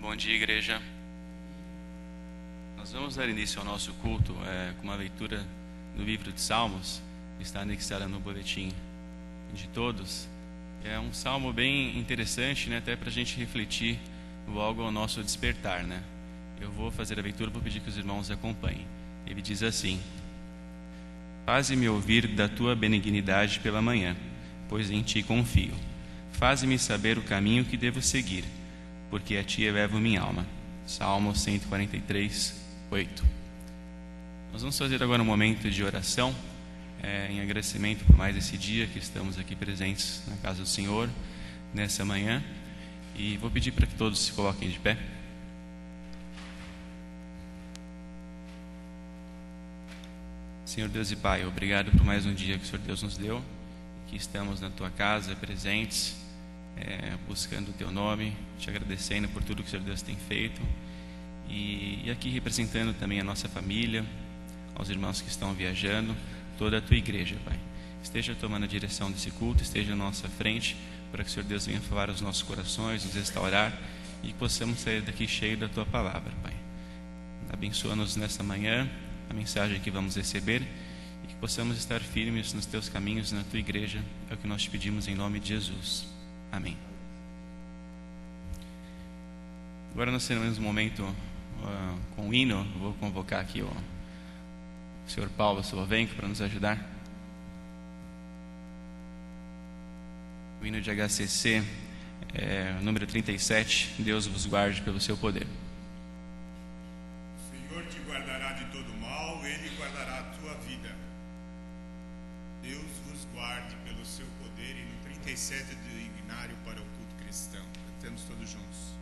Bom dia, igreja. Nós vamos dar início ao nosso culto com uma leitura do livro de Salmos, que está anexada no boletim de todos. É um salmo bem interessante, né, até para a gente refletir logo ao nosso despertar, né? Eu vou fazer a leitura, vou pedir que os irmãos acompanhem. Ele diz assim: Faze-me ouvir da tua benignidade pela manhã, pois em ti confio. Faze-me saber o caminho que devo seguir, porque a ti elevo minha alma. Salmo 143, 8. Nós vamos fazer agora um momento de oração, em agradecimento por mais esse dia que estamos aqui presentes na casa do Senhor, nessa manhã. E vou pedir para que todos se coloquem de pé. Senhor Deus e Pai, obrigado por mais um dia que o Senhor Deus nos deu, que estamos na Tua casa, presentes, buscando o Teu nome, te agradecendo por tudo que o Senhor Deus tem feito, e aqui representando também a nossa família, aos irmãos que estão viajando, toda a Tua igreja, Pai. Esteja tomando a direção desse culto, esteja à nossa frente, para que o Senhor Deus venha falar aos nossos corações, nos restaurar, e que possamos sair daqui cheio da Tua palavra, Pai. Abençoa-nos nesta manhã, a mensagem que vamos receber, e que possamos estar firmes nos Teus caminhos, na Tua igreja. É o que nós te pedimos em nome de Jesus. Amém. Agora nós teremos um momento com o hino. Vou convocar aqui o Sr. Paulo Slovenko para nos ajudar. O hino de HCC, número 37, Deus vos guarde pelo seu poder. O Senhor te guardará de todo mal, Ele guardará a tua vida. Deus vos guarde pelo seu poder. E no 37 do Ignário para o culto cristão. Cantamos todos juntos.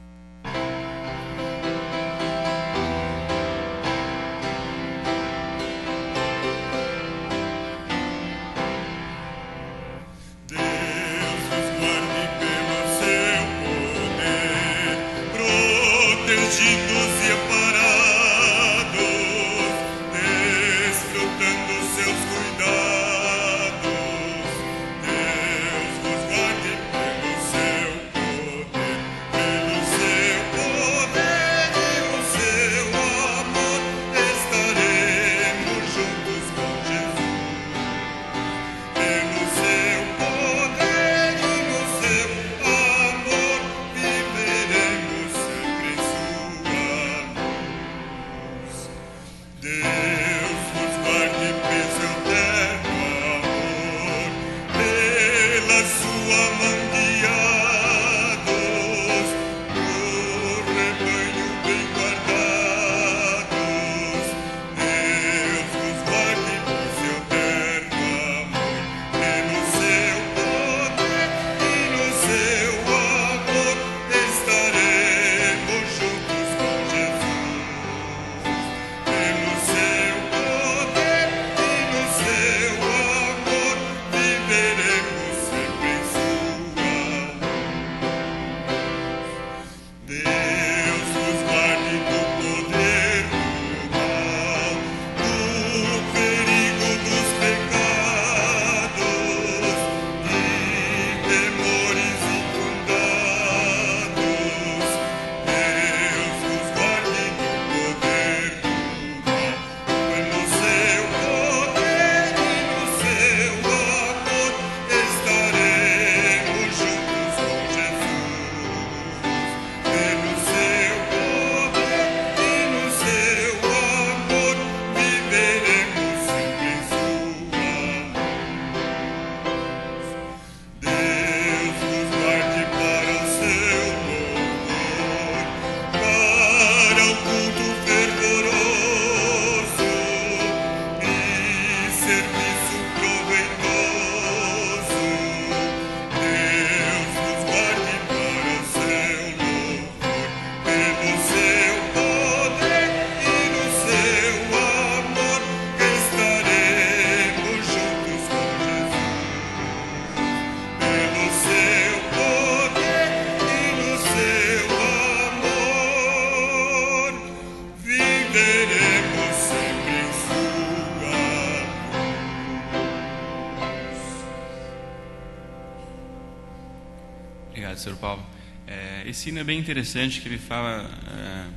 esse hino é bem interessante, que ele fala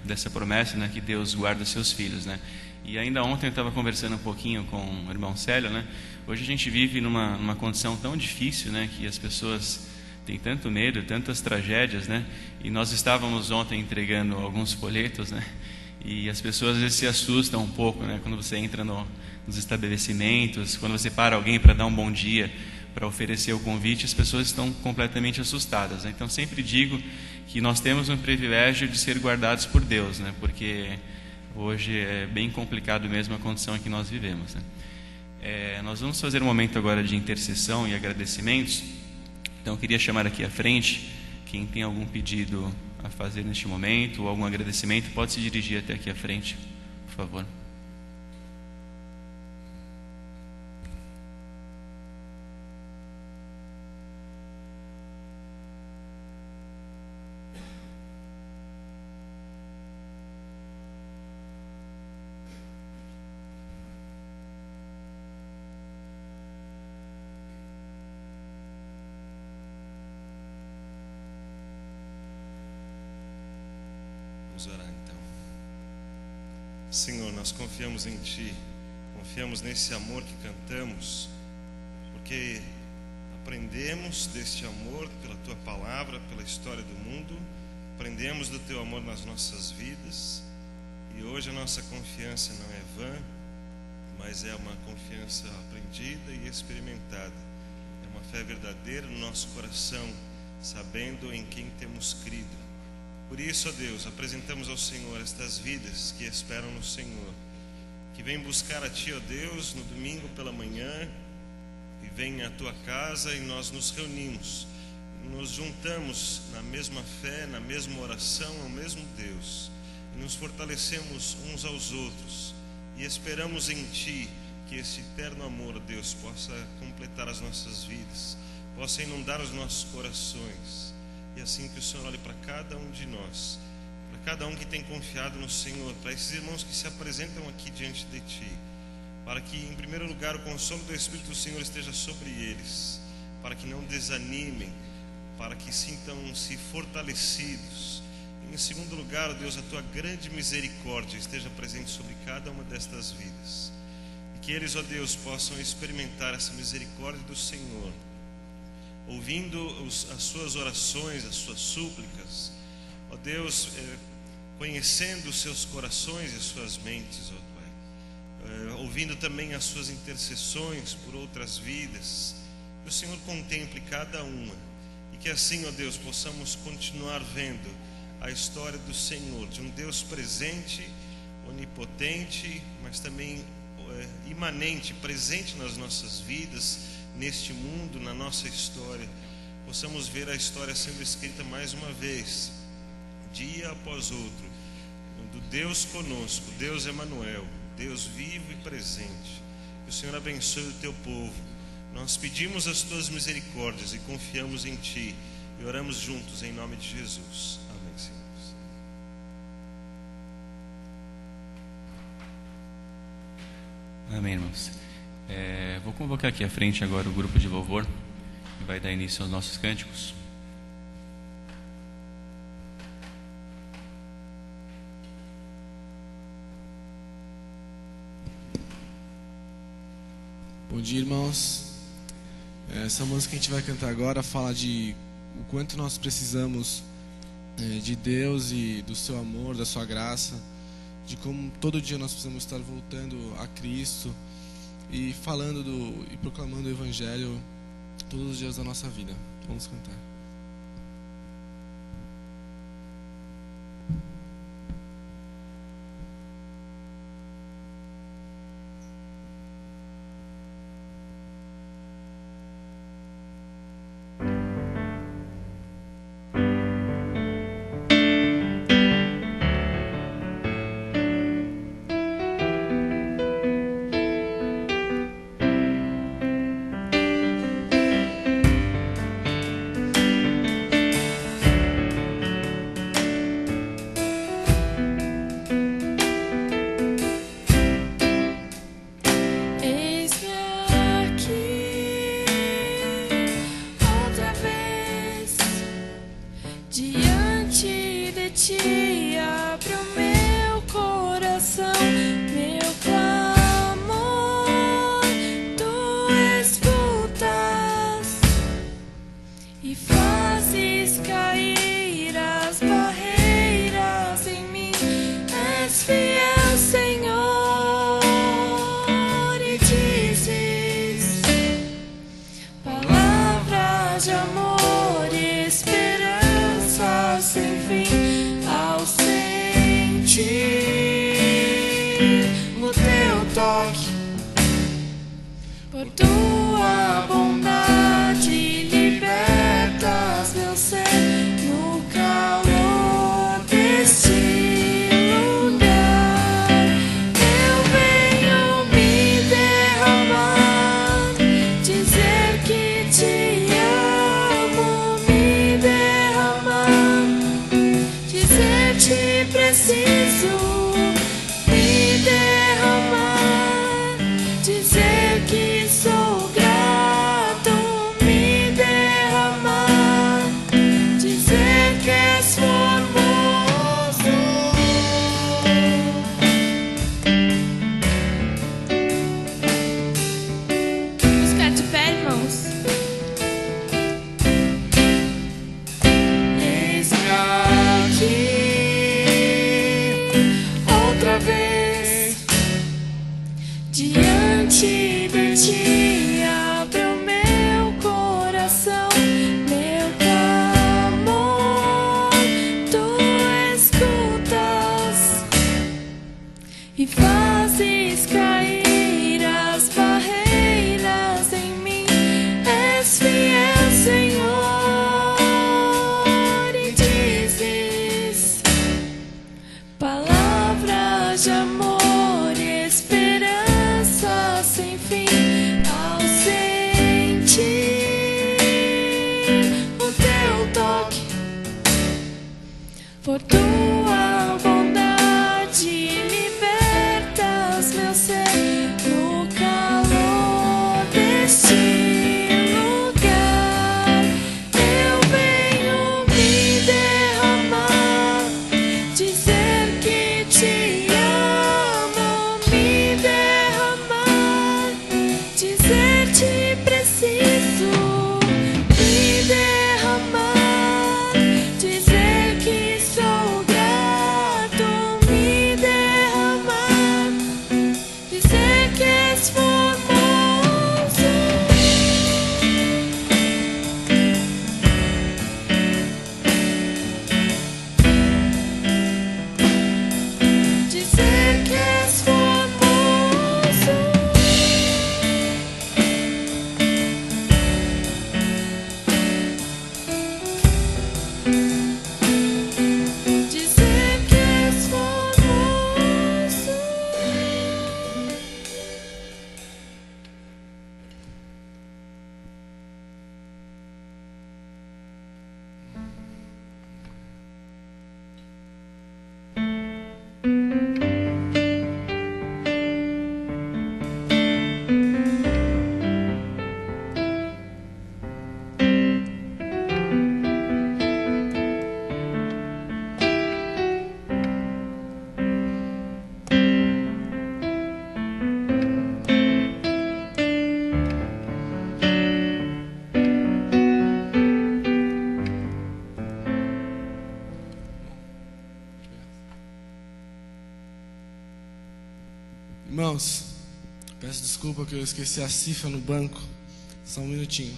dessa promessa, né, que Deus guarda seus filhos, né? E ainda ontem eu estava conversando um pouquinho com o irmão Célio, né? Hoje a gente vive numa condição tão difícil, né, que as pessoas têm tanto medo, tantas tragédias, né? E nós estávamos ontem entregando alguns folhetos, né? E as pessoas às vezes se assustam um pouco, né? Quando você entra nos estabelecimentos, quando você para alguém para dar um bom dia, para oferecer o convite, as pessoas estão completamente assustadas, né? Então sempre digo que nós temos um privilégio de ser guardados por Deus, né? Porque hoje é bem complicado mesmo a condição em que nós vivemos, né? Nós vamos fazer um momento agora de intercessão e agradecimentos. Então eu queria chamar aqui à frente quem tem algum pedido a fazer neste momento ou algum agradecimento, pode se dirigir até aqui à frente, por favor. Vamos orar então. Senhor, nós confiamos em Ti, confiamos nesse amor que cantamos, porque aprendemos deste amor pela Tua palavra, pela história do mundo, aprendemos do Teu amor nas nossas vidas, e hoje a nossa confiança não é vã, mas é uma confiança aprendida e experimentada. É uma fé verdadeira no nosso coração, sabendo em quem temos crido. Por isso, ó Deus, apresentamos ao Senhor estas vidas que esperam no Senhor, que vêm buscar a Ti, ó Deus, no domingo pela manhã, e vêm à Tua casa e nós nos reunimos, nos juntamos na mesma fé, na mesma oração ao mesmo Deus, e nos fortalecemos uns aos outros, e esperamos em Ti que esse eterno amor, ó Deus, possa completar as nossas vidas, possa inundar os nossos corações. E assim que o Senhor olhe para cada um de nós, para cada um que tem confiado no Senhor, para esses irmãos que se apresentam aqui diante de Ti, para que em primeiro lugar o consolo do Espírito do Senhor esteja sobre eles, para que não desanimem, para que sintam-se fortalecidos. E em segundo lugar, ó Deus, a Tua grande misericórdia esteja presente sobre cada uma destas vidas, e que eles, ó Deus, possam experimentar essa misericórdia do Senhor, ouvindo as suas orações, as suas súplicas, ó Deus, conhecendo os seus corações e as suas mentes, ó Pai, ouvindo também as suas intercessões por outras vidas, que o Senhor contemple cada uma, e que assim, ó Deus, possamos continuar vendo a história do Senhor, de um Deus presente, onipotente, mas também imanente, presente nas nossas vidas, neste mundo, na nossa história. Possamos ver a história sendo escrita mais uma vez, dia após outro, do Deus conosco, Deus Emanuel, Deus vivo e presente. Que o Senhor abençoe o Teu povo. Nós pedimos as Tuas misericórdias e confiamos em Ti, e oramos juntos em nome de Jesus. Amém, Senhor. Amém, irmãos. Vou convocar aqui à frente agora o grupo de louvor, que vai dar início aos nossos cânticos. Bom dia, irmãos. Essa música que a gente vai cantar agora fala de o quanto nós precisamos de Deus e do Seu amor, da Sua graça, de como todo dia nós precisamos estar voltando a Cristo e falando e proclamando o Evangelho todos os dias da nossa vida. Vamos cantar. ti abre o meu coração, meu clamor tu escutas e fazes cair as barreiras em mim. És fiel, Senhor, e dizes palavras de amor e esperança sem fim. Ao sentir o teu toque, por tua bondade libertas meu ser no calor deste lugar. Eu venho me derramar, dizer que te amo, me derramar, dizer te preciso, me derramar, dizer que sou grato, me derramar, dizer que és formoso. Vamos ficar de pé, irmãos. Eis-me aqui outra vez diante de ti, abre o meu coração, meu clamor tu escutas e fazes cair as barreiras em mim. És fiel, Senhor, e dizes palavras de amor e esperança sem fim. Ao sentir o teu toque, por tua bondade libertas meu ser no calor deste lugar. Eu venho me derramar, dizer que te amo, me derramar, dizer te preciso, me derramar, dizer que sou grato, me derramar, dizer que és formoso. Dizer que és formoso. Dizer que és formoso. Irmãos, peço desculpa que eu esqueci a cifra no banco. Só um minutinho.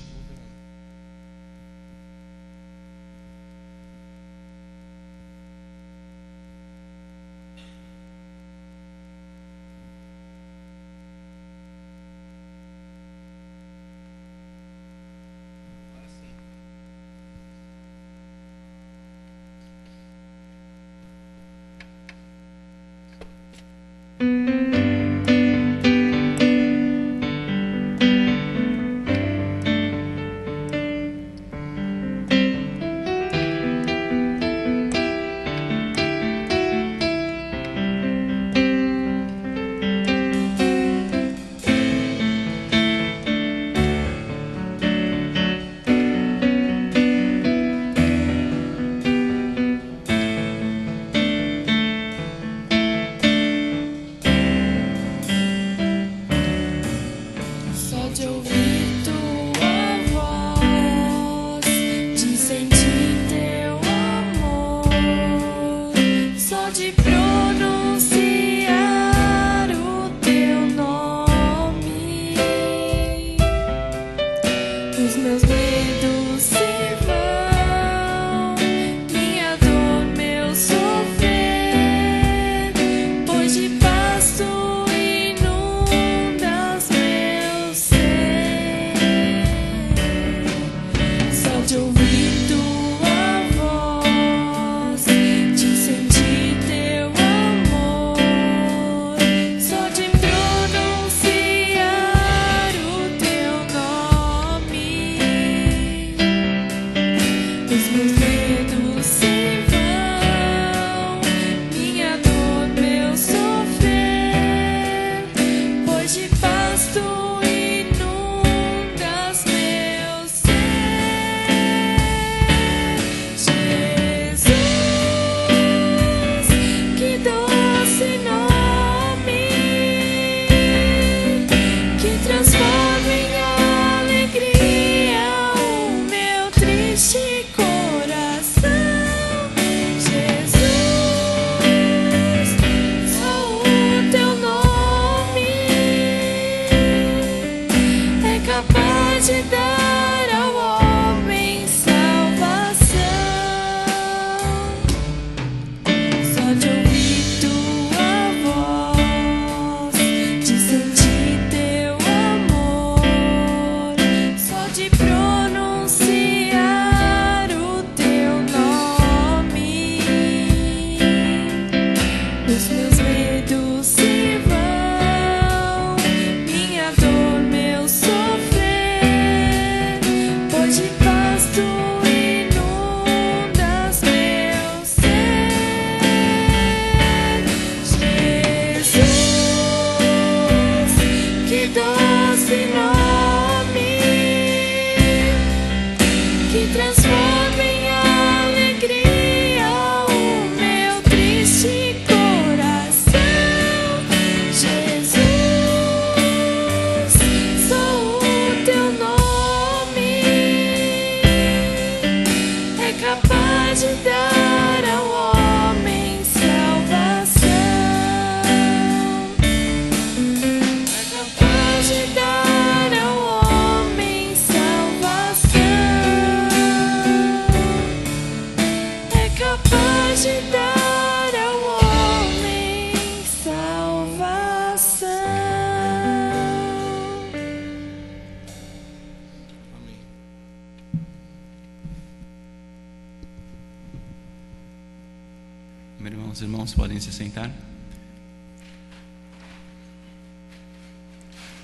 Os irmãos podem se sentar.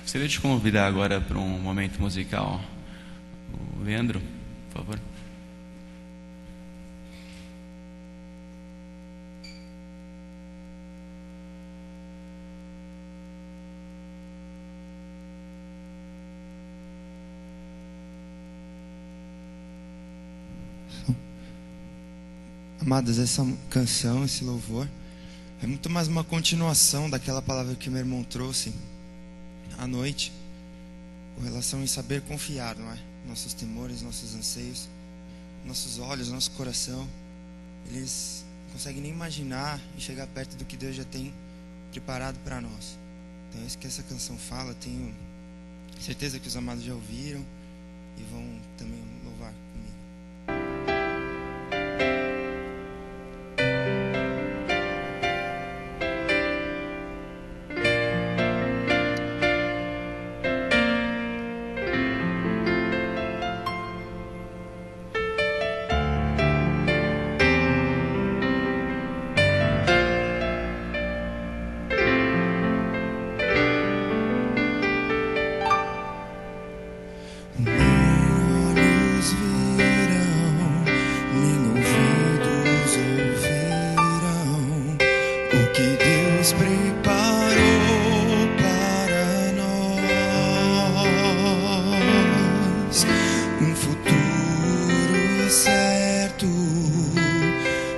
Gostaria de convidar agora para um momento musical o Leandro, por favor. Amados, essa canção, esse louvor é muito mais uma continuação daquela palavra que meu irmão trouxe à noite, com relação em saber confiar, não é? Nossos temores, nossos anseios, nossos olhos, nosso coração, eles não conseguem nem imaginar e chegar perto do que Deus já tem preparado para nós. Então é isso que essa canção fala. Tenho certeza que os amados já ouviram e vão também louvar comigo.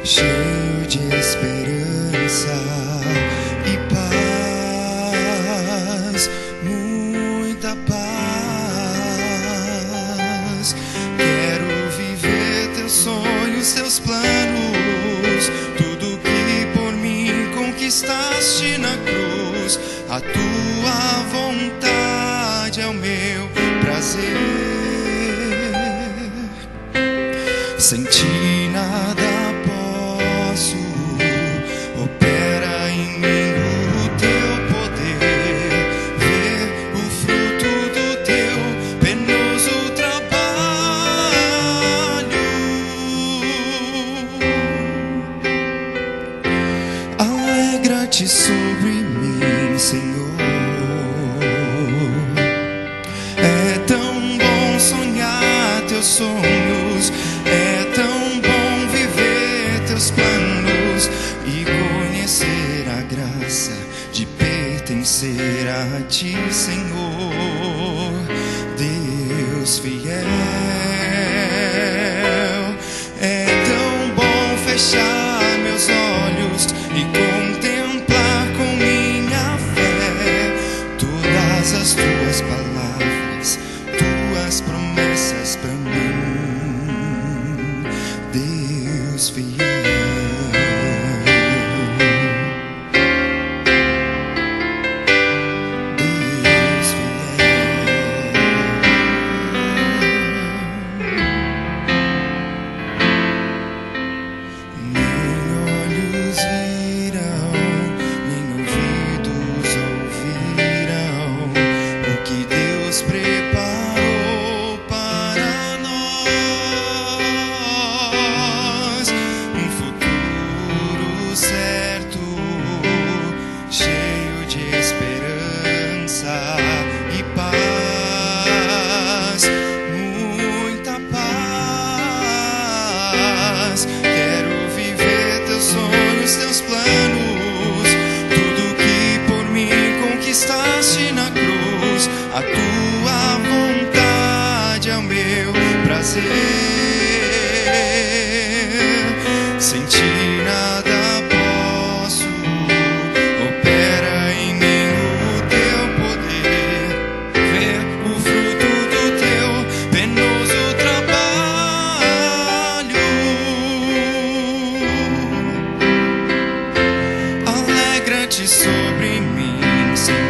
cheio de esperança e paz, muita paz. Quero viver teus sonhos, teus planos, tudo que por mim conquistaste na cruz. A tua vontade é o meu prazer. Sem ti nada posso, opera em mim o teu poder, ver o fruto do teu penoso trabalho. Alegra-te sobre mim, Senhor. É tão bom sonhar teus sonhos, é tão bom viver teus planos e conhecer a graça de pertencer a ti, Senhor, Deus fiel. É tão bom fechar meus olhos e contemplar com minha fé todas as tuas palavras, tuas promessas para mim, Deus fiel. Deus fiel. Nem olhos viram, nem ouvidos ouviram o que Deus preparou para nós. Um futuro certo, cheio de esperança e paz, muita paz. Quero viver teus sonhos, teus planos, tudo que por mim conquistaste na cruz. A tua vontade é o meu prazer. Sem ti nada posso, opera em mim o teu poder, ver o fruto do teu penoso trabalho. Alegra-te sobre mim, Senhor.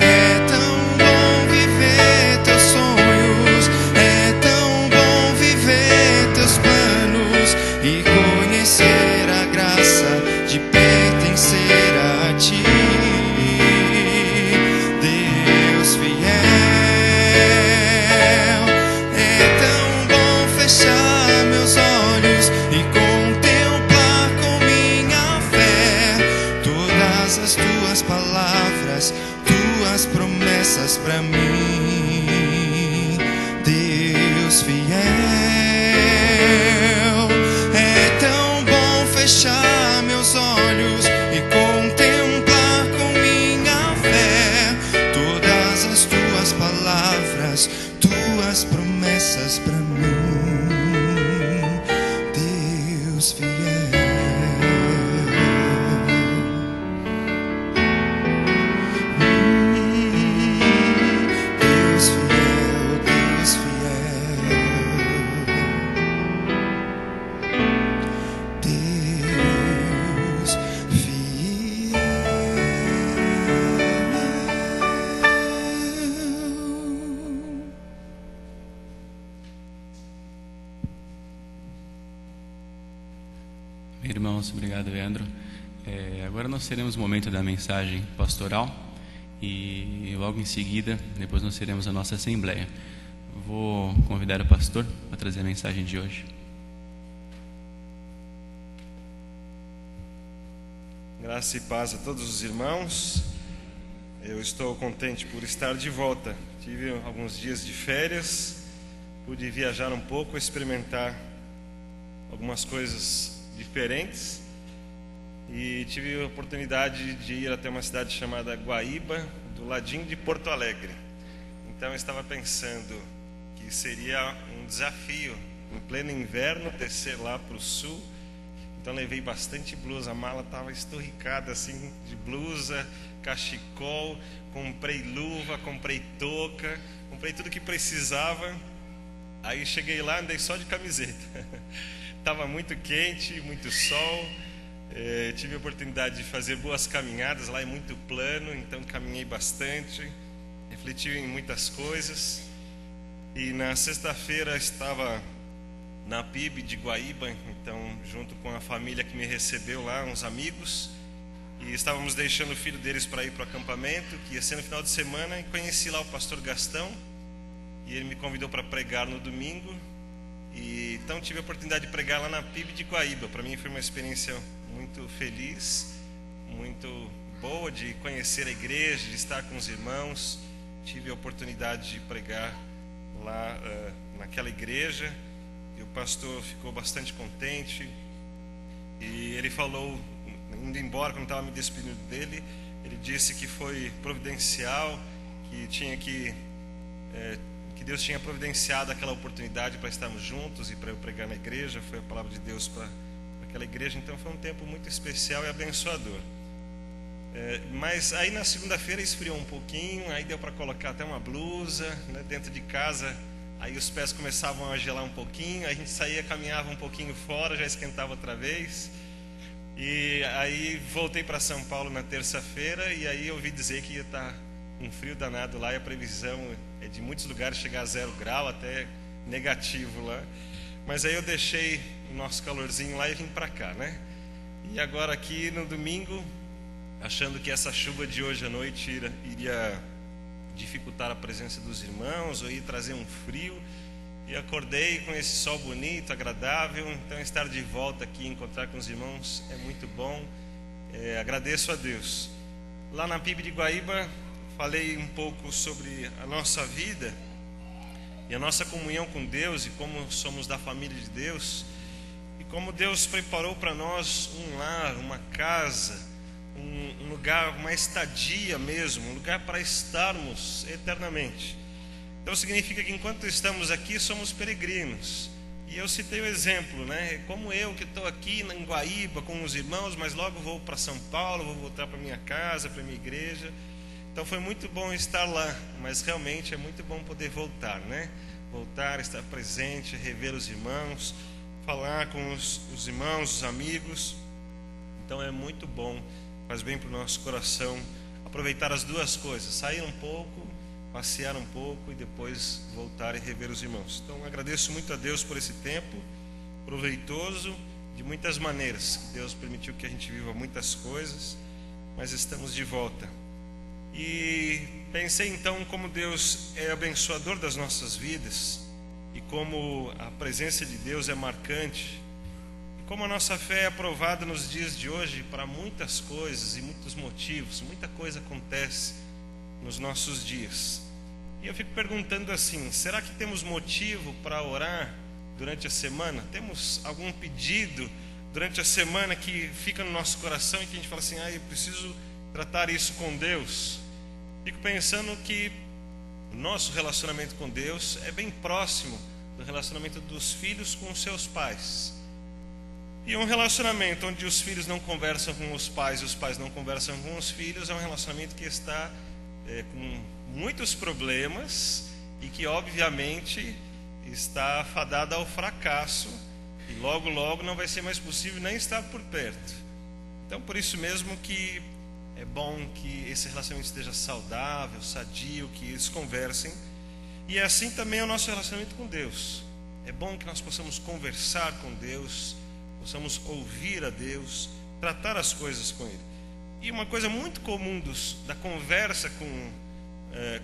É tão bom viver teus sonhos, é tão bom viver teus planos e conhecer a graça de pertencer a ti, Deus fiel. É tão bom fechar meus olhos e promessas pra mim. Deus fiel, é tão bom fechar meus olhos e contemplar com minha fé todas as tuas palavras, tuas promessas pra mim. Deus fiel. Irmãos, obrigado, Leandro. Agora nós teremos o momento da mensagem pastoral e logo em seguida, depois nós teremos a nossa assembleia. Vou convidar o pastor para trazer a mensagem de hoje. Graça e paz a todos os irmãos. Eu estou contente por estar de volta. Tive alguns dias de férias, pude viajar um pouco, experimentar algumas coisas diferentes e tive a oportunidade de ir até uma cidade chamada Guaíba, do ladinho de Porto Alegre. Então eu estava pensando que seria um desafio em pleno inverno descer lá para o sul. Então levei bastante blusa, a mala estava esturricada assim de blusa, cachecol, comprei luva, comprei touca, comprei tudo que precisava. Aí cheguei lá, andei só de camiseta. Estava muito quente, muito sol. Tive a oportunidade de fazer boas caminhadas, lá é muito plano, então caminhei bastante, refleti em muitas coisas. E na sexta-feira estava na PIB de Guaíba, então junto com a família que me recebeu lá, uns amigos, e estávamos deixando o filho deles para ir para o acampamento, que ia ser no final de semana, e conheci lá o pastor Gastão, e ele me convidou para pregar no domingo. E então tive a oportunidade de pregar lá na PIB de Guaíba. Para mim foi uma experiência muito feliz, muito boa, de conhecer a igreja, de estar com os irmãos. Tive a oportunidade de pregar lá naquela igreja, e o pastor ficou bastante contente. E ele falou, indo embora, quando estava me despedindo dele, ele disse que foi providencial, que tinha que Deus tinha providenciado aquela oportunidade para estarmos juntos e para eu pregar na igreja. Foi a palavra de Deus para aquela igreja. Então foi um tempo muito especial e abençoador. Mas aí na segunda-feira esfriou um pouquinho, aí deu para colocar até uma blusa, né, dentro de casa. Aí os pés começavam a gelar um pouquinho, aí a gente saía, caminhava um pouquinho fora, já esquentava outra vez. E aí voltei para São Paulo na terça-feira, e aí eu ouvi dizer que ia estar um frio danado lá, e a previsão é de muitos lugares chegar a 0 grau, até negativo lá. Mas aí eu deixei o nosso calorzinho lá e vim para cá, né? E agora aqui no domingo, achando que essa chuva de hoje à noite iria dificultar a presença dos irmãos, ou ia trazer um frio, e acordei com esse sol bonito, agradável. Então estar de volta aqui, encontrar com os irmãos é muito bom. Agradeço a Deus. Lá na PIB de Guaíba, falei um pouco sobre a nossa vida e a nossa comunhão com Deus, e como somos da família de Deus, e como Deus preparou para nós um lar, uma casa, um lugar, uma estadia mesmo, um lugar para estarmos eternamente. Então significa que enquanto estamos aqui somos peregrinos. E eu citei o exemplo, né? Como eu que estou aqui em Guaíba com os irmãos, mas logo vou para São Paulo, vou voltar para minha casa, para minha igreja. Então foi muito bom estar lá, mas realmente é muito bom poder voltar, né? Voltar, estar presente, rever os irmãos, falar com os irmãos, os amigos. Então é muito bom, faz bem para o nosso coração aproveitar as duas coisas, sair um pouco, passear um pouco e depois voltar e rever os irmãos. Então agradeço muito a Deus por esse tempo proveitoso, de muitas maneiras. Deus permitiu que a gente viva muitas coisas, mas estamos de volta. E pensei então como Deus é abençoador das nossas vidas, e como a presença de Deus é marcante, e como a nossa fé é aprovada nos dias de hoje para muitas coisas e muitos motivos. Muita coisa acontece nos nossos dias. E eu fico perguntando assim, será que temos motivo para orar durante a semana? Temos algum pedido durante a semana que fica no nosso coração e que a gente fala assim, eu preciso tratar isso com Deus? Fico pensando que o nosso relacionamento com Deus é bem próximo do relacionamento dos filhos com os seus pais. E um relacionamento onde os filhos não conversam com os pais e os pais não conversam com os filhos é um relacionamento que está com muitos problemas e que obviamente está fadado ao fracasso e logo não vai ser mais possível nem estar por perto. Então por isso mesmo que é bom que esse relacionamento esteja saudável, sadio, que eles conversem. E é assim também o nosso relacionamento com Deus. É bom que nós possamos conversar com Deus, possamos ouvir a Deus, tratar as coisas com Ele. E uma coisa muito comum da conversa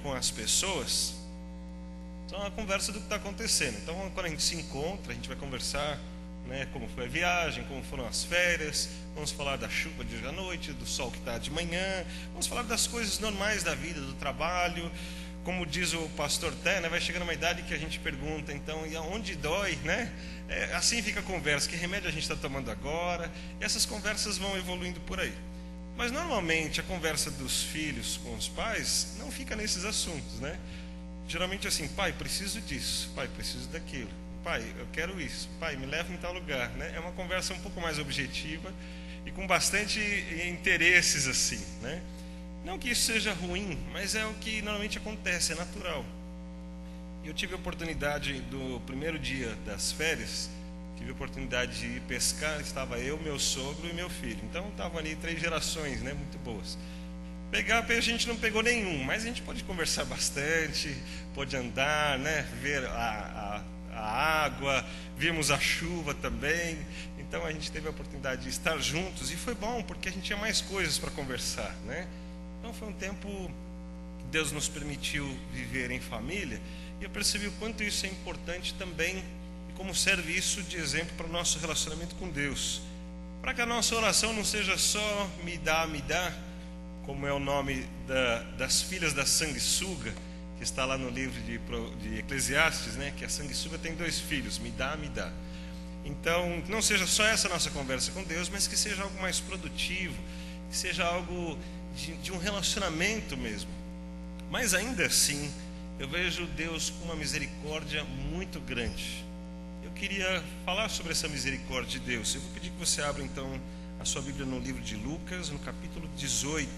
com as pessoas são a conversa do que está acontecendo. Então, quando a gente se encontra, a gente vai conversar, né, como foi a viagem, como foram as férias, vamos falar da chuva de hoje à noite, do sol que está de manhã, vamos falar das coisas normais da vida, do trabalho. Como diz o pastor Té, né, vai chegando uma idade que a gente pergunta, então, e aonde dói, né? Assim fica a conversa, que remédio a gente está tomando agora? E essas conversas vão evoluindo por aí. Mas normalmente a conversa dos filhos com os pais não fica nesses assuntos, né? Geralmente assim, pai, preciso disso, pai, preciso daquilo, pai, eu quero isso, pai, me leva em tal lugar, né? É uma conversa um pouco mais objetiva e com bastante interesses assim, né? Não que isso seja ruim, mas é o que normalmente acontece, é natural. Eu tive a oportunidade do primeiro dia das férias, tive a oportunidade de ir pescar, estava eu, meu sogro e meu filho. Então estavam ali 3 gerações, né, muito boas. Pegar peixe a gente não pegou nenhum, mas a gente pode conversar bastante, pode andar, né, ver a água, vimos a chuva também. Então a gente teve a oportunidade de estar juntos e foi bom, porque a gente tinha mais coisas para conversar, né? Então foi um tempo que Deus nos permitiu viver em família e eu percebi o quanto isso é importante também e como serve isso de exemplo para o nosso relacionamento com Deus. Para que a nossa oração não seja só me dá, como é o nome das filhas da sanguessuga, que está lá no livro de Eclesiastes, né? Que a sanguessuga tem 2 filhos, me dá. Então, não seja só essa nossa conversa com Deus, mas que seja algo mais produtivo, que seja algo de um relacionamento mesmo. Mas ainda assim, eu vejo Deus com uma misericórdia muito grande. Eu queria falar sobre essa misericórdia de Deus. Eu vou pedir que você abra então a sua Bíblia no livro de Lucas, no capítulo 18.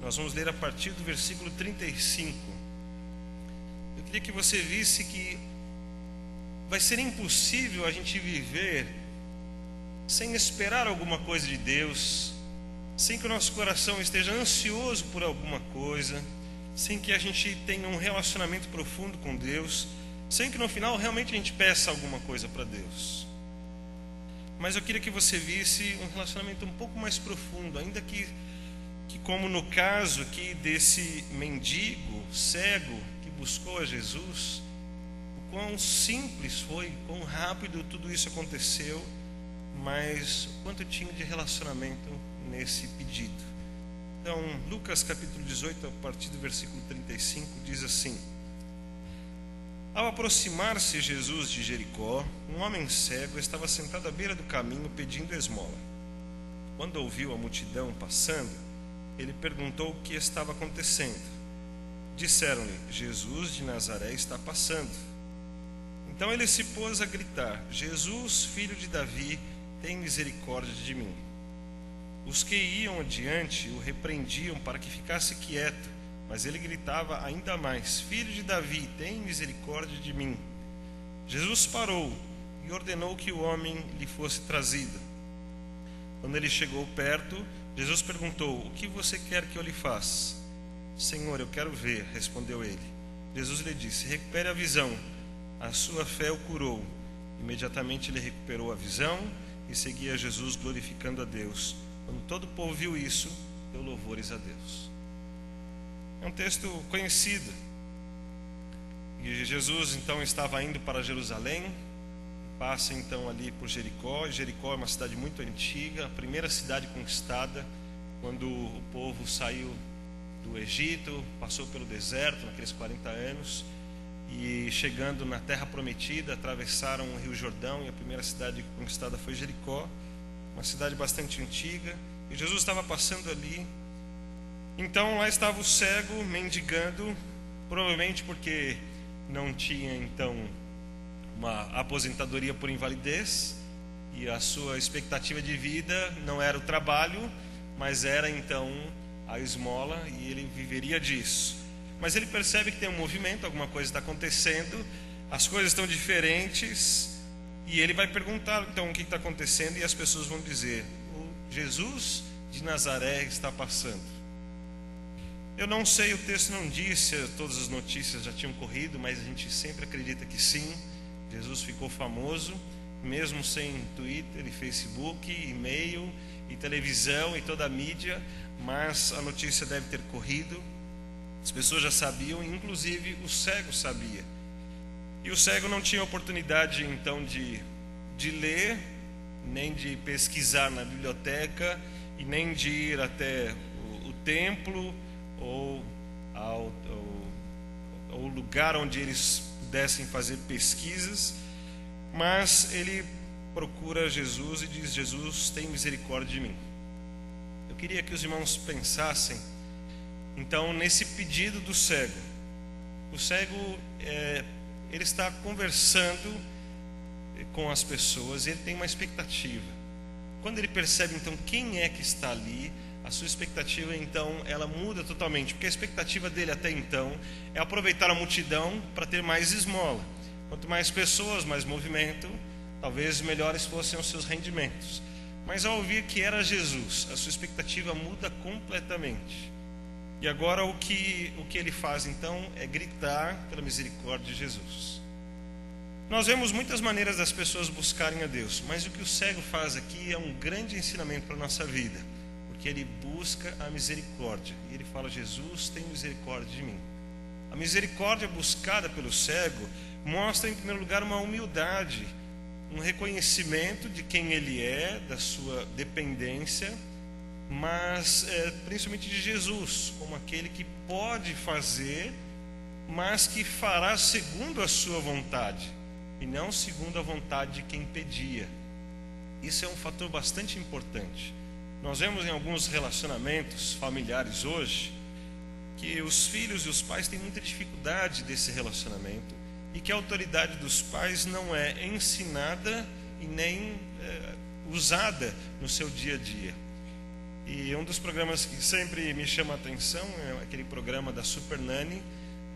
Nós vamos ler a partir do versículo 35. Eu queria que você visse que vai ser impossível a gente viver sem esperar alguma coisa de Deus, sem que o nosso coração esteja ansioso por alguma coisa, sem que a gente tenha um relacionamento profundo com Deus, sem que no final realmente a gente peça alguma coisa para Deus. Mas eu queria que você visse um relacionamento um pouco mais profundo, ainda que como no caso aqui desse mendigo cego que buscou a Jesus, o quão simples foi, quão rápido tudo isso aconteceu, mas o quanto tinha de relacionamento nesse pedido. Então, Lucas capítulo 18, a partir do versículo 35, diz assim: Ao aproximar-se Jesus de Jericó, um homem cego estava sentado à beira do caminho pedindo esmola. Quando ouviu a multidão passando, ele perguntou o que estava acontecendo. Disseram-lhe: Jesus de Nazaré está passando. Então ele se pôs a gritar: Jesus, filho de Davi, tem misericórdia de mim. Os que iam adiante o repreendiam para que ficasse quieto, mas ele gritava ainda mais: Filho de Davi, tem misericórdia de mim. Jesus parou e ordenou que o homem lhe fosse trazido. Quando ele chegou perto, Jesus perguntou: O que você quer que eu lhe faça? Senhor, eu quero ver, respondeu ele. Jesus lhe disse: Recupere a visão, a sua fé o curou. Imediatamente ele recuperou a visão e seguia Jesus glorificando a Deus. Quando todo o povo viu isso, deu louvores a Deus. É um texto conhecido. E Jesus então estava indo para Jerusalém, passa então ali por Jericó. Jericó é uma cidade muito antiga, a primeira cidade conquistada quando o povo saiu do Egito, passou pelo deserto naqueles 40 anos, e chegando na Terra Prometida, atravessaram o Rio Jordão, e a primeira cidade conquistada foi Jericó, uma cidade bastante antiga, e Jesus estava passando ali. Então lá estava o cego mendigando, provavelmente porque não tinha então uma aposentadoria por invalidez, e a sua expectativa de vida não era o trabalho, mas era então a esmola, e ele viveria disso. Mas ele percebe que tem um movimento, alguma coisa está acontecendo, as coisas estão diferentes, e ele vai perguntar então o que está acontecendo, e as pessoas vão dizer: o Jesus de Nazaré está passando. Eu não sei, o texto não diz se todas as notícias já tinham corrido, mas a gente sempre acredita que sim. Jesus ficou famoso, mesmo sem Twitter e Facebook, e-mail e televisão e toda a mídia, mas a notícia deve ter corrido. As pessoas já sabiam, inclusive o cego sabia. E o cego não tinha oportunidade então de ler, nem de pesquisar na biblioteca, e nem de ir até o templo ou ao lugar onde eles pudessem fazer pesquisas. Mas ele procura Jesus e diz: Jesus, tem misericórdia de mim. Eu queria que os irmãos pensassem então nesse pedido do cego. O cego, ele está conversando com as pessoas, ele tem uma expectativa. Quando ele percebe então quem é que está ali, a sua expectativa então ela muda totalmente, porque a expectativa dele até então é aproveitar a multidão para ter mais esmola. Quanto mais pessoas, mais movimento, talvez melhores fossem os seus rendimentos. Mas ao ouvir que era Jesus, a sua expectativa muda completamente. E agora o que ele faz então é gritar pela misericórdia de Jesus. Nós vemos muitas maneiras das pessoas buscarem a Deus, mas o que o cego faz aqui é um grande ensinamento para a nossa vida, porque ele busca a misericórdia, e ele fala: Jesus, tem misericórdia de mim. A misericórdia buscada pelo cego mostra em primeiro lugar uma humildade, um reconhecimento de quem ele é, da sua dependência, mas principalmente de Jesus, como aquele que pode fazer, mas que fará segundo a sua vontade, e não segundo a vontade de quem pedia. Isso é um fator bastante importante. Nós vemos em alguns relacionamentos familiares hoje que os filhos e os pais têm muita dificuldade desse relacionamento, e que a autoridade dos pais não é ensinada e nem usada no seu dia a dia. E um dos programas que sempre me chama a atenção é aquele programa da Super Nanny,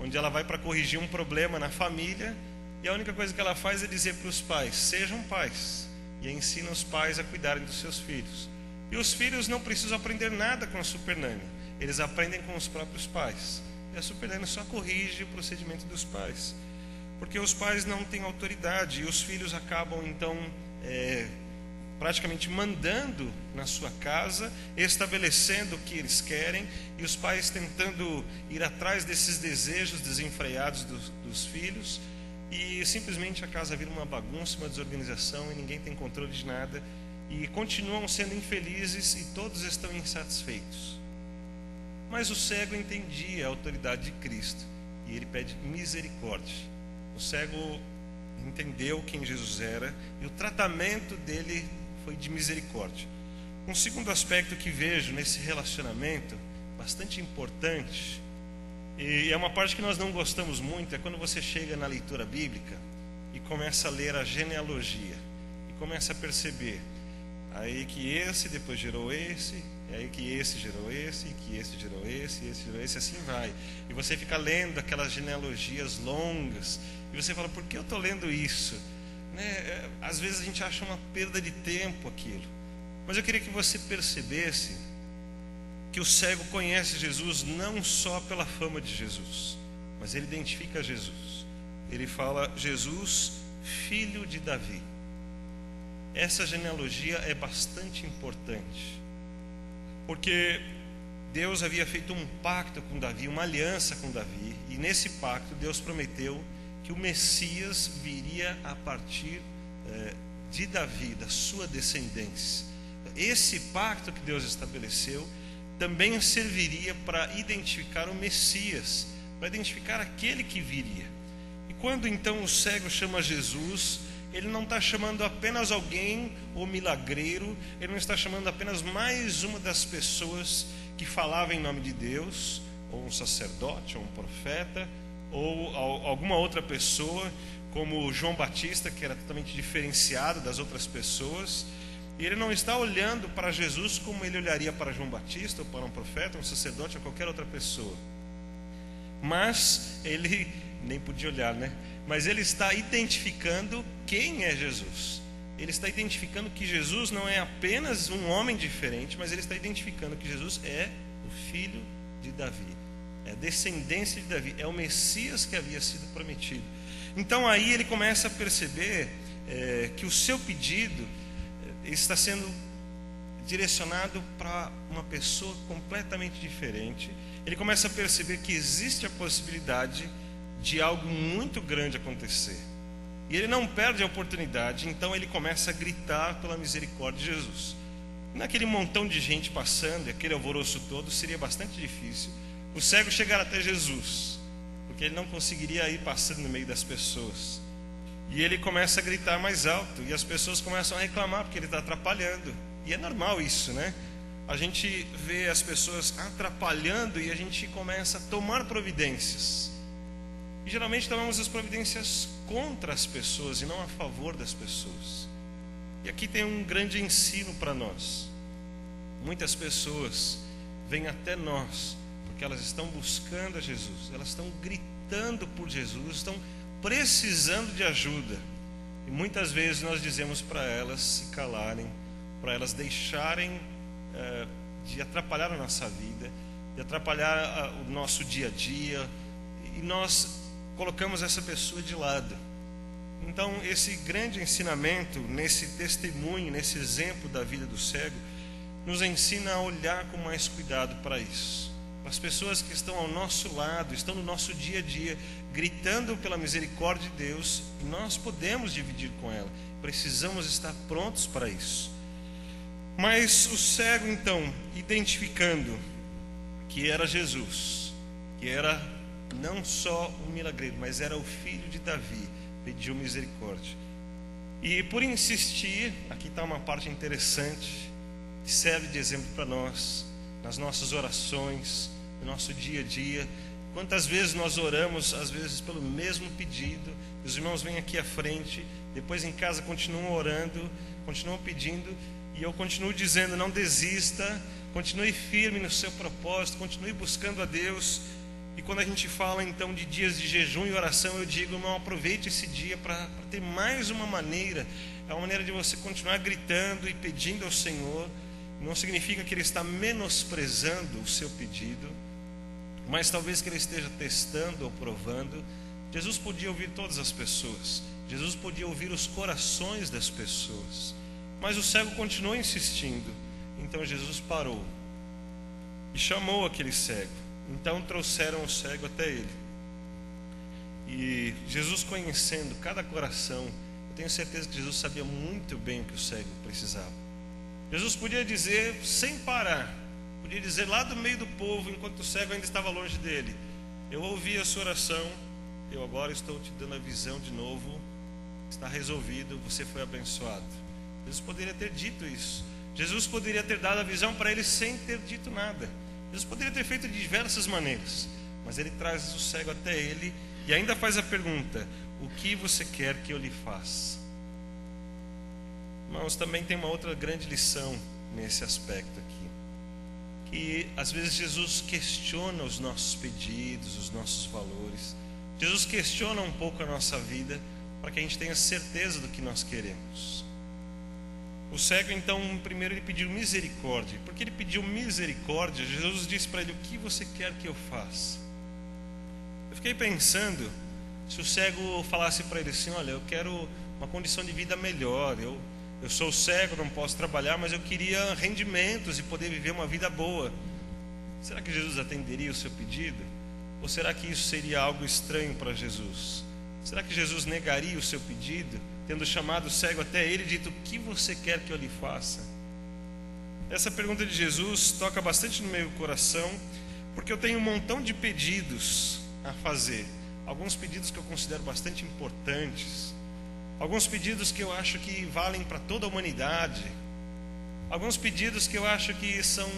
onde ela vai para corrigir um problema na família, e a única coisa que ela faz é dizer para os pais: sejam pais, e ensina os pais a cuidarem dos seus filhos. E os filhos não precisam aprender nada com a Super Nanny, eles aprendem com os próprios pais, e a Super Nanny só corrige o procedimento dos pais, porque os pais não têm autoridade, e os filhos acabam então praticamente mandando na sua casa, estabelecendo o que eles querem, e os pais tentando ir atrás desses desejos desenfreados dos filhos, e simplesmente a casa vira uma bagunça, uma desorganização, e ninguém tem controle de nada, e continuam sendo infelizes, e todos estão insatisfeitos. Mas o cego entendia a autoridade de Cristo, e ele pede misericórdia. O cego entendeu quem Jesus era, e o tratamento dele foi de misericórdia. Um segundo aspecto que vejo nesse relacionamento, bastante importante, e é uma parte que nós não gostamos muito, é quando você chega na leitura bíblica e começa a ler a genealogia, e começa a perceber aí que esse depois gerou esse, aí que esse gerou esse, e que esse gerou esse gerou esse, assim vai. E você fica lendo aquelas genealogias longas, e você fala: por que eu estou lendo isso? Às vezes a gente acha uma perda de tempo aquilo. Mas eu queria que você percebesse que o cego conhece Jesus não só pela fama de Jesus, mas ele identifica Jesus. Ele fala: Jesus, filho de Davi. Essa genealogia é bastante importante, porque Deus havia feito um pacto com Davi, uma aliança com Davi, e nesse pacto Deus prometeu que o Messias viria a partir de Davi, da sua descendência. Esse pacto que Deus estabeleceu também serviria para identificar o Messias, para identificar aquele que viria. E quando então o cego chama Jesus, ele não está chamando apenas alguém, ou milagreiro, ele não está chamando apenas mais uma das pessoas que falava em nome de Deus, ou um sacerdote, ou um profeta, ou alguma outra pessoa, como João Batista, que era totalmente diferenciado das outras pessoas. E ele não está olhando para Jesus como ele olharia para João Batista, ou para um profeta, um sacerdote, ou qualquer outra pessoa. Mas ele nem podia olhar, né? Mas ele está identificando quem é Jesus. Ele está identificando que Jesus não é apenas um homem diferente, mas ele está identificando que Jesus é o filho de Davi, é a descendência de Davi, é o Messias que havia sido prometido. Então aí ele começa a perceber que o seu pedido está sendo direcionado para uma pessoa completamente diferente. Ele começa a perceber que existe a possibilidade de algo muito grande acontecer. E ele não perde a oportunidade, então ele começa a gritar pela misericórdia de Jesus. Naquele montão de gente passando, e aquele alvoroço todo, seria bastante difícil o cego chegar até Jesus, porque ele não conseguiria ir passando no meio das pessoas. E ele começa a gritar mais alto, e as pessoas começam a reclamar, porque ele está atrapalhando. E é normal isso, né? A gente vê as pessoas atrapalhando e a gente começa a tomar providências. E geralmente tomamos as providências contra as pessoas e não a favor das pessoas. E aqui tem um grande ensino para nós. Muitas pessoas vêm até nós porque elas estão buscando a Jesus, elas estão gritando por Jesus, estão precisando de ajuda. E muitas vezes nós dizemos para elas se calarem, para elas deixarem de atrapalhar a nossa vida, de atrapalhar o nosso dia a dia, e nós colocamos essa pessoa de lado. Então esse grande ensinamento, nesse testemunho, nesse exemplo da vida do cego, nos ensina a olhar com mais cuidado para isso. As pessoas que estão ao nosso lado, estão no nosso dia a dia, gritando pela misericórdia de Deus, nós podemos dividir com ela. Precisamos estar prontos para isso. Mas o cego então, identificando que era Jesus, que era não só um milagreiro, mas era o filho de Davi, pediu misericórdia. E por insistir, aqui está uma parte interessante, que serve de exemplo para nós, nas nossas orações, no nosso dia a dia. Quantas vezes nós oramos, às vezes pelo mesmo pedido, os irmãos vêm aqui à frente, depois em casa continuam orando, continuam pedindo, e eu continuo dizendo, não desista, continue firme no seu propósito, continue buscando a Deus. E quando a gente fala então de dias de jejum e oração, eu digo, não aproveite esse dia para ter mais uma maneira, é uma maneira de você continuar gritando e pedindo ao Senhor. Não significa que Ele está menosprezando o seu pedido, mas talvez que Ele esteja testando ou provando. Jesus podia ouvir todas as pessoas, Jesus podia ouvir os corações das pessoas, mas o cego continuou insistindo. Então Jesus parou e chamou aquele cego. Então trouxeram o cego até ele. E Jesus, conhecendo cada coração, eu tenho certeza que Jesus sabia muito bem o que o cego precisava. Jesus podia dizer sem parar, podia dizer lá do meio do povo, enquanto o cego ainda estava longe dele: eu ouvi a sua oração, eu agora estou te dando a visão de novo, está resolvido, você foi abençoado. Jesus poderia ter dito isso. Jesus poderia ter dado a visão para ele sem ter dito nada. Jesus poderia ter feito de diversas maneiras, mas ele traz o cego até ele e ainda faz a pergunta: o que você quer que eu lhe faça? Irmãos, também tem uma outra grande lição nesse aspecto aqui, que às vezes Jesus questiona os nossos pedidos, os nossos valores. Jesus questiona um pouco a nossa vida para que a gente tenha certeza do que nós queremos. O cego então, primeiro ele pediu misericórdia. Porque ele pediu misericórdia, Jesus disse para ele: o que você quer que eu faça? Eu fiquei pensando, se o cego falasse para ele assim: olha, eu quero uma condição de vida melhor, eu sou cego, não posso trabalhar, mas eu queria rendimentos e poder viver uma vida boa. Será que Jesus atenderia o seu pedido? Ou será que isso seria algo estranho para Jesus? Será que Jesus negaria o seu pedido, tendo chamado o cego até ele e dito: o que você quer que eu lhe faça? essa pergunta de Jesus toca bastante no meu coração, porque eu tenho um montão de pedidos a fazer. Alguns pedidos que eu considero bastante importantes. Alguns pedidos que eu acho que valem para toda a humanidade. Alguns pedidos que eu acho que são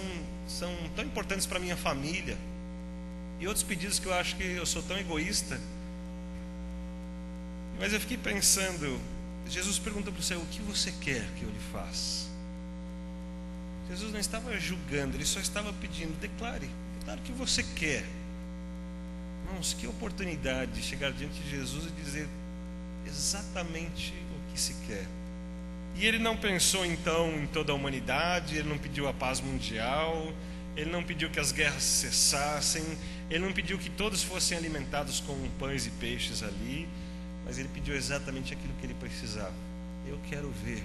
tão importantes para a minha família. E outros pedidos que eu acho que eu sou tão egoísta. Mas eu fiquei pensando, Jesus pergunta para o Senhor: o que você quer que eu lhe faça? Jesus não estava julgando, ele só estava pedindo: declare o que você quer. Irmãos, que oportunidade de chegar diante de Jesus e dizer exatamente o que se quer. E ele não pensou então em toda a humanidade, ele não pediu a paz mundial, ele não pediu que as guerras cessassem, ele não pediu que todos fossem alimentados com pães e peixes ali, mas ele pediu exatamente aquilo que ele precisava. Eu quero ver.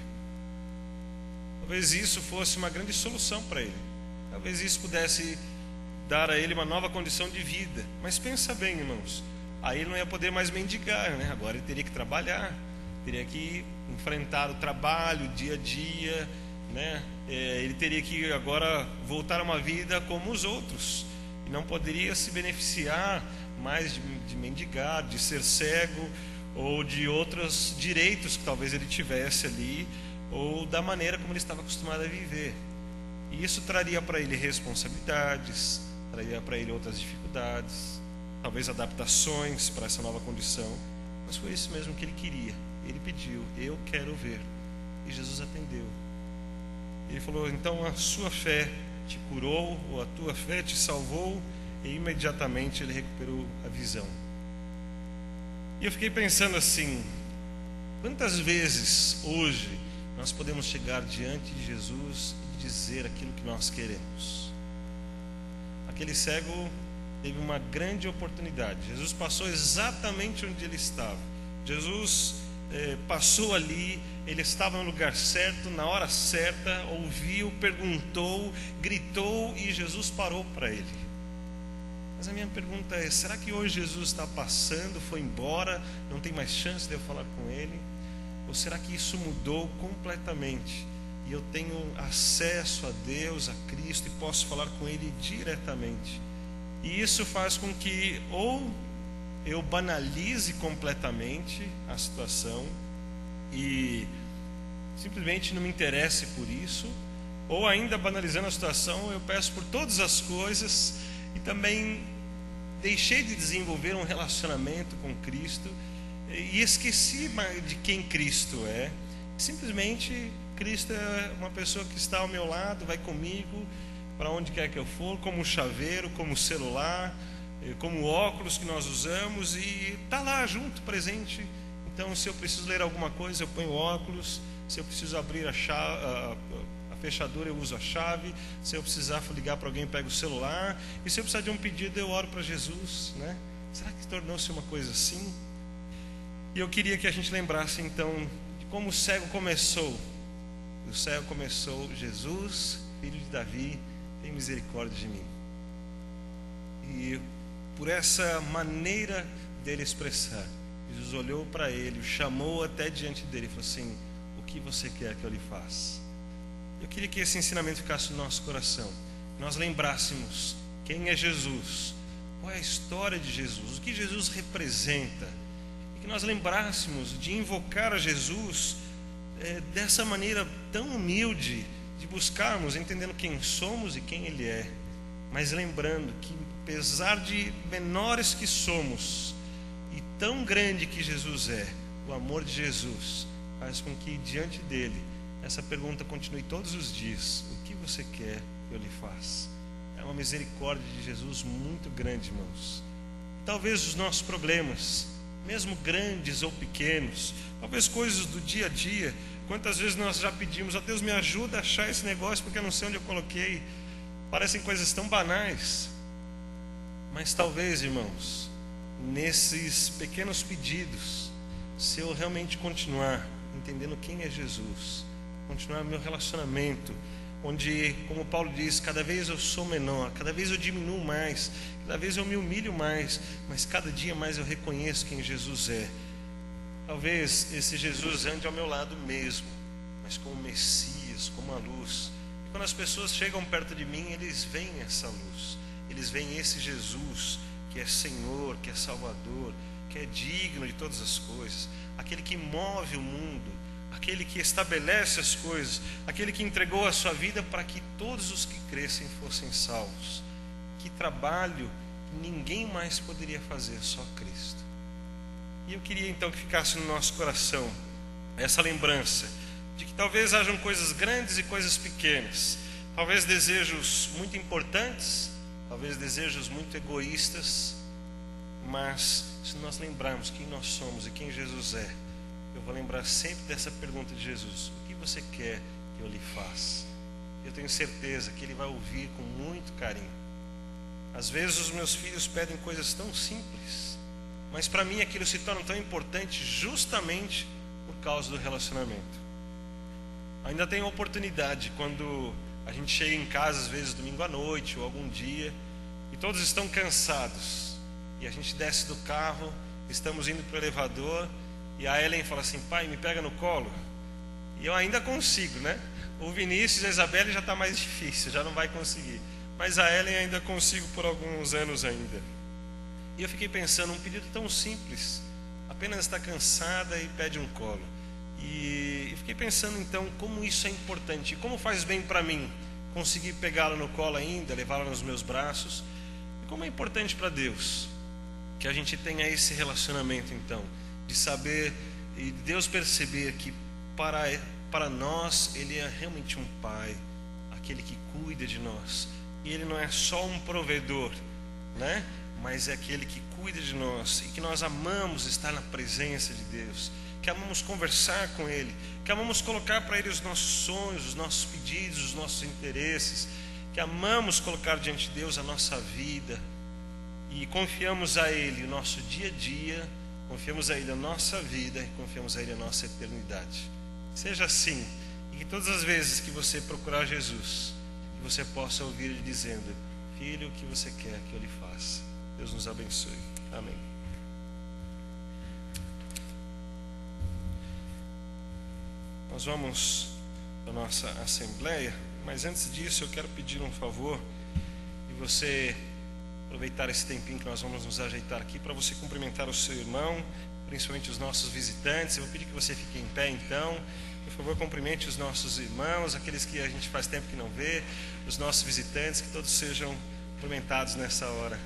Talvez isso fosse uma grande solução para ele. Talvez isso pudesse dar a ele uma nova condição de vida. Mas pensa bem, irmãos, aí ele não ia poder mais mendigar, né? Agora ele teria que trabalhar, teria que enfrentar o trabalho, o dia a dia, né? Ele teria que agora voltar a uma vida como os outros, e não poderia se beneficiar mais de mendigar, de ser cego, ou de outros direitos que talvez ele tivesse ali, ou da maneira como ele estava acostumado a viver. E isso traria para ele responsabilidades, traria para ele outras dificuldades, talvez adaptações para essa nova condição. Mas foi isso mesmo que ele queria. Ele pediu: eu quero ver. E Jesus atendeu. Ele falou: então a sua fé te curou, ou a tua fé te salvou. E imediatamente ele recuperou a visão. E eu fiquei pensando assim: quantas vezes hoje nós podemos chegar diante de Jesus e dizer aquilo que nós queremos? Aquele cego teve uma grande oportunidade. Jesus passou exatamente onde ele estava. Jesus passou ali, ele estava no lugar certo, na hora certa, ouviu, perguntou, gritou, e Jesus parou para ele. Mas a minha pergunta é: será que hoje Jesus está passando, foi embora, não tem mais chance de eu falar com ele? Ou será que isso mudou completamente e eu tenho acesso a Deus, a Cristo, e posso falar com ele diretamente? E isso faz com que ou eu banalize completamente a situação e simplesmente não me interesse por isso, ou ainda banalizando a situação, eu peço por todas as coisas e também deixei de desenvolver um relacionamento com Cristo e esqueci de quem Cristo é. Simplesmente Cristo é uma pessoa que está ao meu lado, vai comigo para onde quer que eu for, como chaveiro, como celular, como óculos que nós usamos, e está lá junto, presente. Então, se eu preciso ler alguma coisa, eu ponho óculos. Se eu preciso abrir a fechadura, eu uso a chave. Se eu precisar ligar para alguém, eu pego o celular. E se eu precisar de um pedido, eu oro para Jesus, né? Será que tornou-se uma coisa assim? E eu queria que a gente lembrasse então de como o cego começou. O cego começou: Jesus, filho de Davi, tem misericórdia de mim. E por essa maneira dele expressar, Jesus olhou para ele, o chamou até diante dele e falou assim: o que você quer que eu lhe faça? Eu queria que esse ensinamento ficasse no nosso coração, que nós lembrássemos quem é Jesus, qual é a história de Jesus, o que Jesus representa, e que nós lembrássemos de invocar a Jesus dessa maneira tão humilde, de buscarmos entendendo quem somos e quem Ele é, mas lembrando que apesar de menores que somos e tão grande que Jesus é, o amor de Jesus faz com que diante dele essa pergunta continue todos os dias: o que você quer que eu lhe faça? É uma misericórdia de Jesus muito grande, irmãos. Talvez os nossos problemas, mesmo grandes ou pequenos, talvez coisas do dia a dia, quantas vezes nós já pedimos: ó Deus, me ajuda a achar esse negócio porque eu não sei onde eu coloquei. Parecem coisas tão banais, mas talvez, irmãos, nesses pequenos pedidos, se eu realmente continuar entendendo quem é Jesus, continuar meu relacionamento, onde, como Paulo diz, cada vez eu sou menor, cada vez eu diminuo mais, cada vez eu me humilho mais, mas cada dia mais eu reconheço quem Jesus é. Talvez esse Jesus ande ao meu lado mesmo, mas como Messias, como a luz. quando as pessoas chegam perto de mim, eles veem essa luz, eles veem esse Jesus que é Senhor, que é Salvador, que é digno de todas as coisas, aquele que move o mundo, aquele que estabelece as coisas, aquele que entregou a sua vida para que todos os que crescem fossem salvos. Que trabalho que ninguém mais poderia fazer, só Cristo. E eu queria então que ficasse no nosso coração essa lembrança de que talvez hajam coisas grandes e coisas pequenas, talvez desejos muito importantes, talvez desejos muito egoístas, mas se nós lembrarmos quem nós somos e quem Jesus é, eu vou lembrar sempre dessa pergunta de Jesus: o que você quer que eu lhe faça? Eu tenho certeza que Ele vai ouvir com muito carinho. Às vezes os meus filhos pedem coisas tão simples, mas para mim aquilo se torna tão importante justamente por causa do relacionamento. Ainda tenho a oportunidade, quando a gente chega em casa, às vezes domingo à noite ou algum dia, e todos estão cansados, e a gente desce do carro, estamos indo para o elevador, e a Ellen fala assim: pai, me pega no colo. E eu ainda consigo, né? O Vinícius e a Isabelle já está mais difícil, já não vai conseguir, mas a Ellen ainda consigo por alguns anos ainda. E eu fiquei pensando, um pedido tão simples, apenas está cansada e pede um colo. E eu fiquei pensando então como isso é importante, como faz bem para mim conseguir pegá-la no colo ainda, levá-la nos meus braços, e como é importante para Deus que a gente tenha esse relacionamento então, de saber e Deus perceber que para nós Ele é realmente um Pai, aquele que cuida de nós, e Ele não é só um provedor, né? Mas é aquele que cuida de nós, e que nós amamos estar na presença de Deus, que amamos conversar com Ele, que amamos colocar para Ele os nossos sonhos, os nossos pedidos, os nossos interesses, que amamos colocar diante de Deus a nossa vida, e confiamos a Ele o nosso dia a dia, confiamos a Ele a nossa vida, e confiamos a Ele a nossa eternidade. Seja assim, e que todas as vezes que você procurar Jesus, que você possa ouvir Ele dizendo: filho, o que você quer que eu lhe faça? Deus nos abençoe. Amém. Nós vamos para a nossa assembleia, mas antes disso eu quero pedir um favor de você aproveitar esse tempinho que nós vamos nos ajeitar aqui para você cumprimentar o seu irmão, principalmente os nossos visitantes. Eu vou pedir que você fique em pé então. Por favor, cumprimente os nossos irmãos, aqueles que a gente faz tempo que não vê, os nossos visitantes, que todos sejam cumprimentados nessa hora.